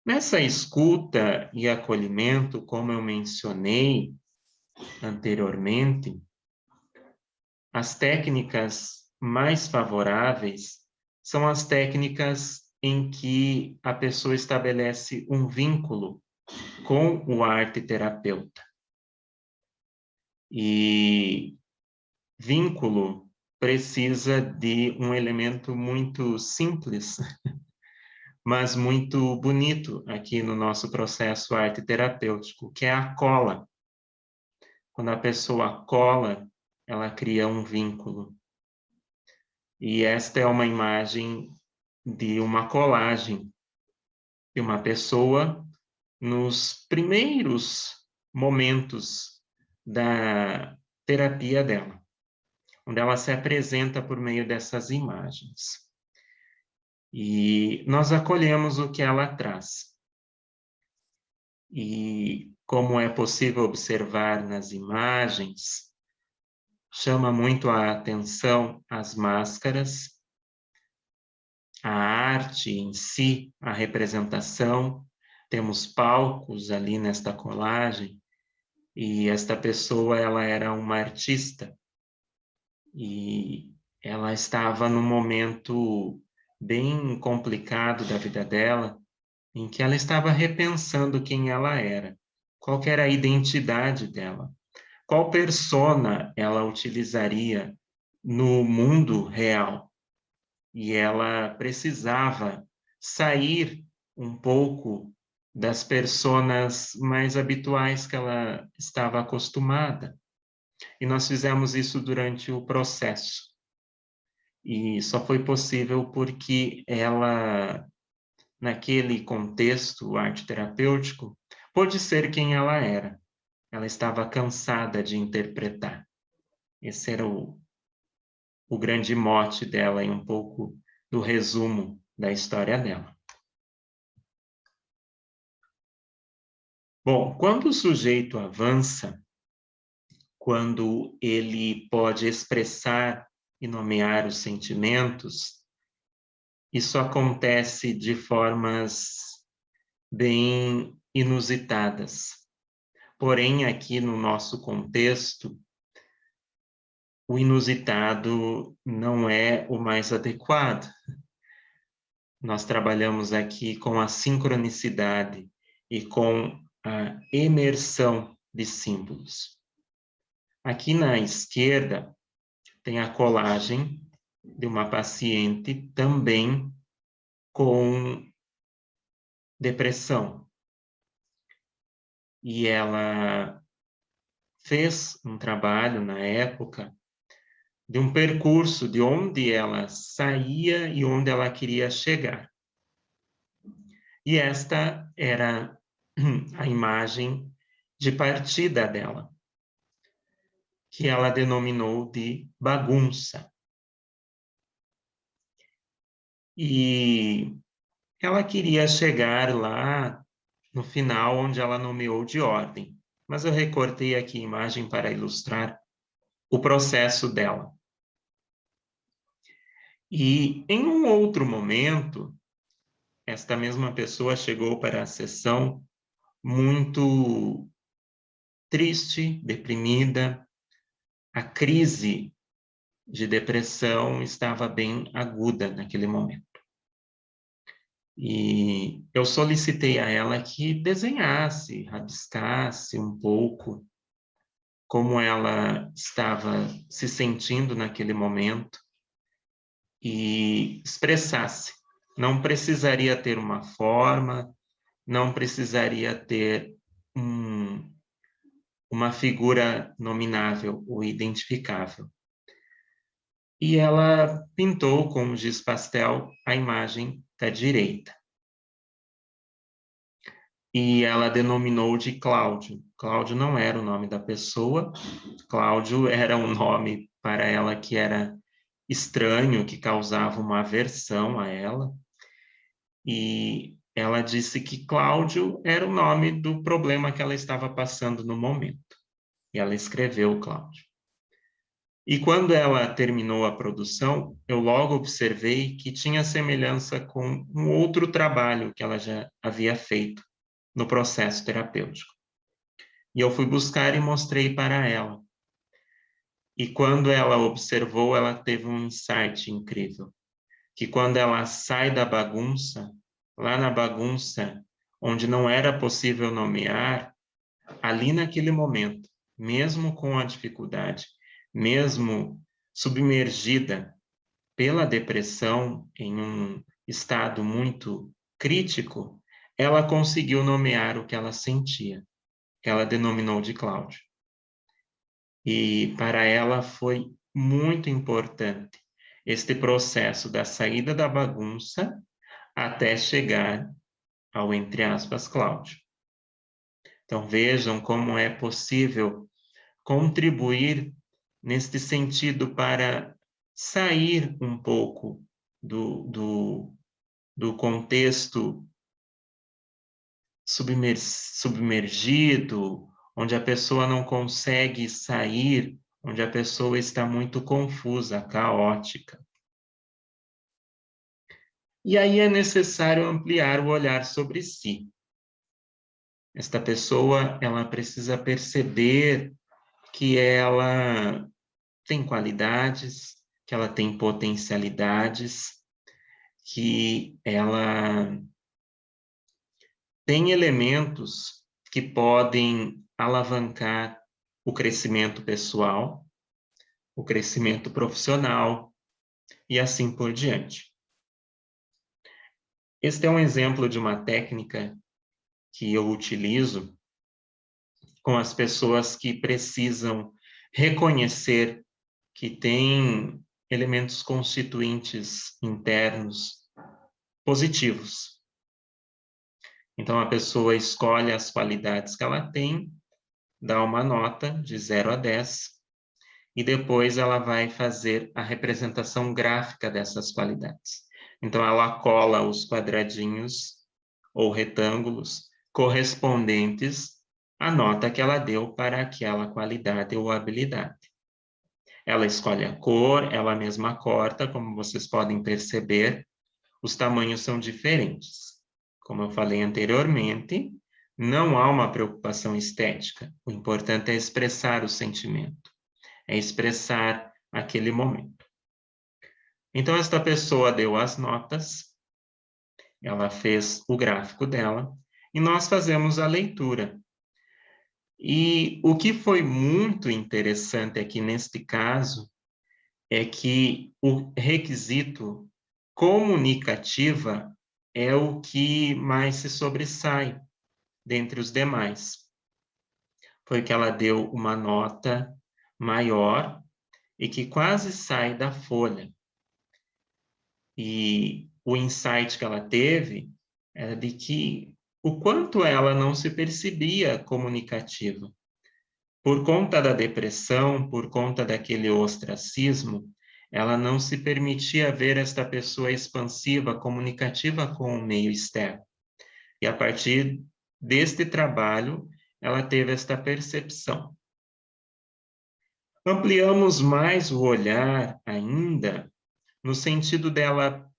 Nessa escuta e acolhimento, como eu mencionei anteriormente, as técnicas mais favoráveis são as técnicas em que a pessoa estabelece um vínculo com o arte-terapeuta. E vínculo precisa de um elemento muito simples, mas muito bonito aqui no nosso processo arte-terapêutico, que é a cola. Quando a pessoa cola, ela cria um vínculo. E esta é uma imagem de uma colagem de uma pessoa nos primeiros momentos da terapia dela, onde ela se apresenta por meio dessas imagens. E nós acolhemos o que ela traz. E como é possível observar nas imagens, chama muito a atenção as máscaras, a arte em si, a representação. Temos palcos ali nesta colagem, e esta pessoa, ela era uma artista, e ela estava num momento bem complicado da vida dela, em que ela estava repensando quem ela era, qual que era a identidade dela, qual persona ela utilizaria no mundo real. E ela precisava sair um pouco das personas mais habituais que ela estava acostumada. E nós fizemos isso durante o processo. E só foi possível porque ela, naquele contexto arte-terapêutico, pôde ser quem ela era. Ela estava cansada de interpretar. Esse era o grande mote dela e um pouco do resumo da história dela. Bom, quando o sujeito avança, quando ele pode expressar e nomear os sentimentos, isso acontece de formas bem inusitadas. Porém, aqui no nosso contexto, o inusitado não é o mais adequado. Nós trabalhamos aqui com a sincronicidade e com a imersão de símbolos. Aqui na esquerda tem a colagem de uma paciente também com depressão. E ela fez um trabalho na época de um percurso de onde ela saía e onde ela queria chegar. E esta era a imagem de partida dela, que ela denominou de bagunça. E ela queria chegar lá no final, onde ela nomeou de ordem. Mas eu recortei aqui a imagem para ilustrar o processo dela. E em um outro momento, esta mesma pessoa chegou para a sessão muito triste, deprimida. A crise de depressão estava bem aguda naquele momento. E eu solicitei a ela que desenhasse, rabiscasse um pouco como ela estava se sentindo naquele momento e expressasse. Não precisaria ter uma forma, não precisaria ter uma figura nominável ou identificável. E ela pintou com giz pastel a imagem da direita. E ela denominou de Cláudio. Cláudio não era o nome da pessoa, Cláudio era um nome para ela que era estranho, que causava uma aversão a ela. E ela disse que Cláudio era o nome do problema que ela estava passando no momento. E ela escreveu Cláudio. E quando ela terminou a produção, eu logo observei que tinha semelhança com um outro trabalho que ela já havia feito no processo terapêutico. E eu fui buscar e mostrei para ela. E quando ela observou, ela teve um insight incrível, que quando ela sai da bagunça, lá na bagunça, onde não era possível nomear, ali naquele momento, mesmo com a dificuldade, mesmo submergida pela depressão em um estado muito crítico, ela conseguiu nomear o que ela sentia, que ela denominou de Cláudio. E para ela foi muito importante este processo da saída da bagunça até chegar ao, entre aspas, Cláudio. Então vejam como é possível contribuir neste sentido para sair um pouco do contexto submergido, onde a pessoa não consegue sair, onde a pessoa está muito confusa, caótica. E aí é necessário ampliar o olhar sobre si. Esta pessoa, ela precisa perceber que ela tem qualidades, que ela tem potencialidades, que ela tem elementos que podem alavancar o crescimento pessoal, o crescimento profissional e assim por diante. Este é um exemplo de uma técnica que eu utilizo com as pessoas que precisam reconhecer que têm elementos constituintes internos positivos. Então, a pessoa escolhe as qualidades que ela tem, dá uma nota de 0 a 10, e depois ela vai fazer a representação gráfica dessas qualidades. Então, ela cola os quadradinhos ou retângulos correspondentes à nota que ela deu para aquela qualidade ou habilidade. Ela escolhe a cor, ela mesma corta, como vocês podem perceber, os tamanhos são diferentes. Como eu falei anteriormente, não há uma preocupação estética. O importante é expressar o sentimento, é expressar aquele momento. Então, esta pessoa deu as notas, ela fez o gráfico dela, e nós fazemos a leitura. E o que foi muito interessante aqui neste caso é que o requisito comunicativa é o que mais se sobressai dentre os demais. Foi que ela deu uma nota maior e que quase sai da folha. E o insight que ela teve era de que o quanto ela não se percebia comunicativa. Por conta da depressão, por conta daquele ostracismo, ela não se permitia ver esta pessoa expansiva, comunicativa com o meio externo. E a partir deste trabalho, ela teve esta percepção. Ampliamos mais o olhar ainda, no sentido dela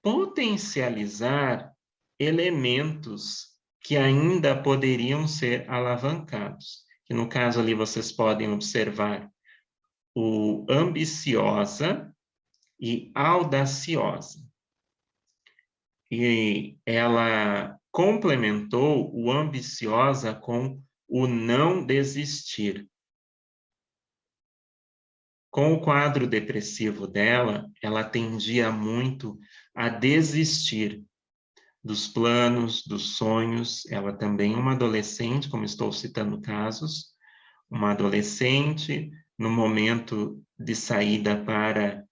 potencializar elementos que ainda poderiam ser alavancados. Que no caso ali vocês podem observar o ambiciosa e audaciosa. E ela complementou o ambiciosa com o não desistir. Com o quadro depressivo dela, ela tendia muito a desistir dos planos, dos sonhos. Ela também é uma adolescente, como estou citando casos, uma adolescente no momento de saída para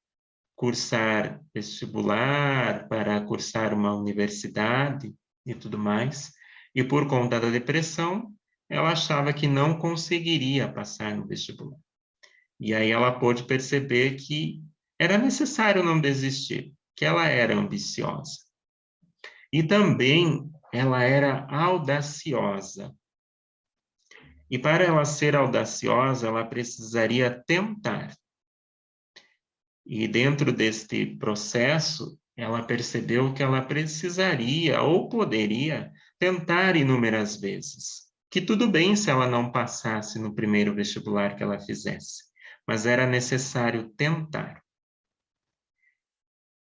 cursar vestibular, para cursar uma universidade e tudo mais. E por conta da depressão, ela achava que não conseguiria passar no vestibular. E aí ela pôde perceber que era necessário não desistir, que ela era ambiciosa. E também ela era audaciosa. E para ela ser audaciosa, ela precisaria tentar. E dentro deste processo, ela percebeu que ela precisaria ou poderia tentar inúmeras vezes. Que tudo bem se ela não passasse no primeiro vestibular que ela fizesse, mas era necessário tentar.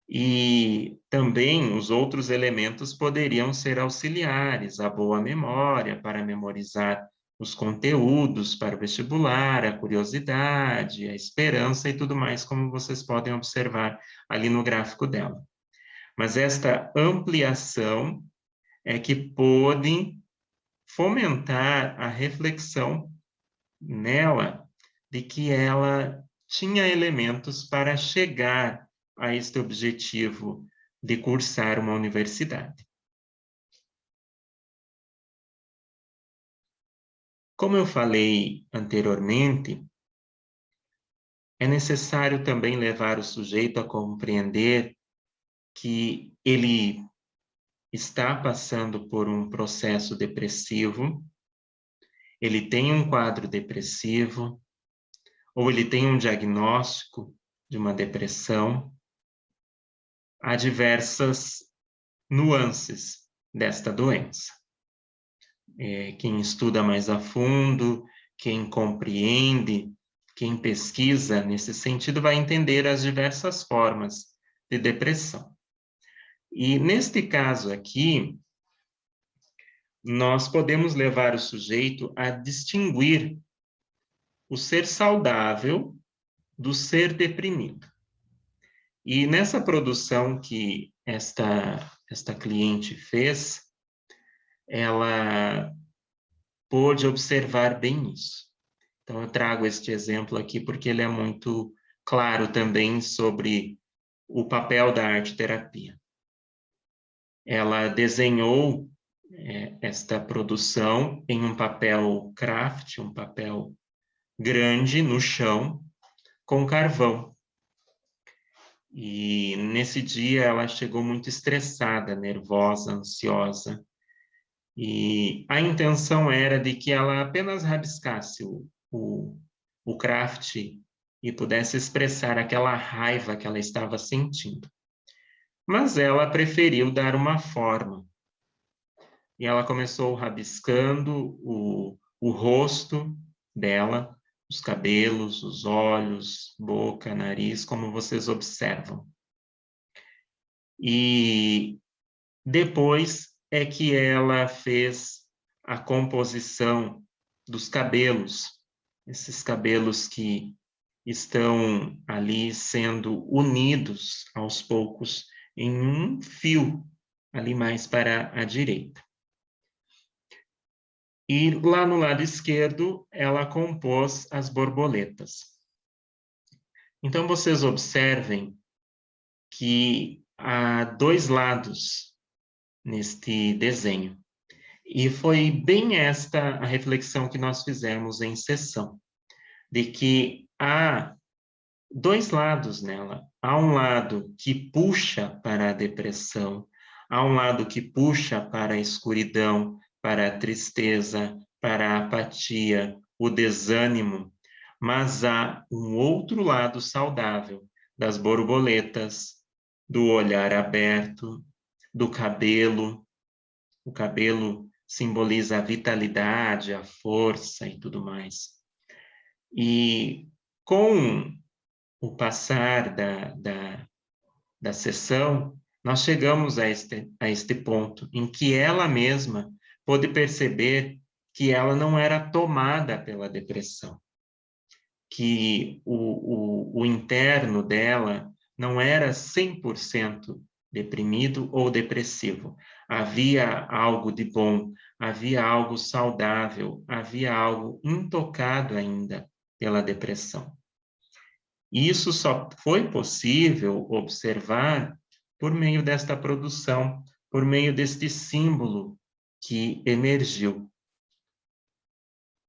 E também os outros elementos poderiam ser auxiliares, a boa memória para memorizar os conteúdos para o vestibular, a curiosidade, a esperança e tudo mais, como vocês podem observar ali no gráfico dela. Mas esta ampliação é que pôde fomentar a reflexão nela de que ela tinha elementos para chegar a este objetivo de cursar uma universidade. Como eu falei anteriormente, é necessário também levar o sujeito a compreender que ele está passando por um processo depressivo, ele tem um quadro depressivo, ou ele tem um diagnóstico de uma depressão. Há diversas nuances desta doença. Quem estuda mais a fundo, quem compreende, quem pesquisa nesse sentido, vai entender as diversas formas de depressão. E neste caso aqui, nós podemos levar o sujeito a distinguir o ser saudável do ser deprimido. E nessa produção que esta cliente fez, ela pôde observar bem isso. Então, eu trago este exemplo aqui porque ele é muito claro também sobre o papel da arte-terapia. Ela desenhou esta produção em um papel craft, um papel grande no chão, com carvão. E nesse dia ela chegou muito estressada, nervosa, ansiosa. E a intenção era de que ela apenas rabiscasse o craft e pudesse expressar aquela raiva que ela estava sentindo. Mas ela preferiu dar uma forma. E ela começou rabiscando o rosto dela, os cabelos, os olhos, boca, nariz, como vocês observam. E depois é que ela fez a composição dos cabelos, esses cabelos que estão ali sendo unidos aos poucos em um fio, ali mais para a direita. E lá no lado esquerdo, ela compôs as borboletas. Então, vocês observem que há dois lados neste desenho. E foi bem esta a reflexão que nós fizemos em sessão, de que há dois lados nela. Há um lado que puxa para a depressão, há um lado que puxa para a escuridão, para a tristeza, para a apatia, o desânimo, mas há um outro lado saudável, das borboletas, do olhar aberto, do cabelo. O cabelo simboliza a vitalidade, a força e tudo mais. E com o passar da sessão, nós chegamos a este ponto em que ela mesma pôde perceber que ela não era tomada pela depressão, que o interno dela não era 100% deprimido ou depressivo. Havia algo de bom, havia algo saudável, havia algo intocado ainda pela depressão. Isso só foi possível observar por meio desta produção, por meio deste símbolo que emergiu.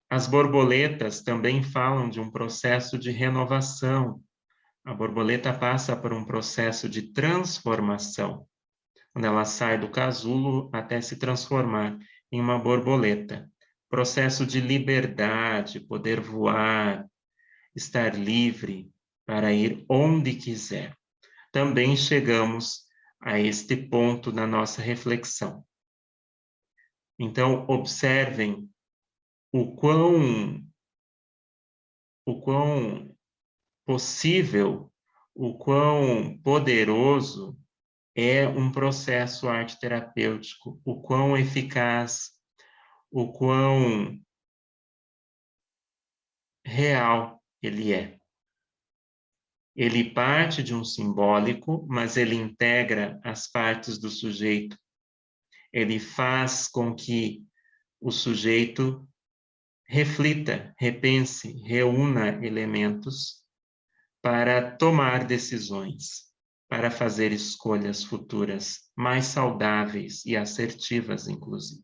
As borboletas também falam de um processo de renovação. A borboleta passa por um processo de transformação, quando ela sai do casulo até se transformar em uma borboleta. Processo de liberdade, poder voar, estar livre, para ir onde quiser. Também chegamos a este ponto na nossa reflexão. Então, observem o quão possível, o quão poderoso é um processo arte-terapêutico, o quão eficaz, o quão real ele é. Ele parte de um simbólico, mas ele integra as partes do sujeito. Ele faz com que o sujeito reflita, repense, reúna elementos para tomar decisões, para fazer escolhas futuras mais saudáveis e assertivas, inclusive.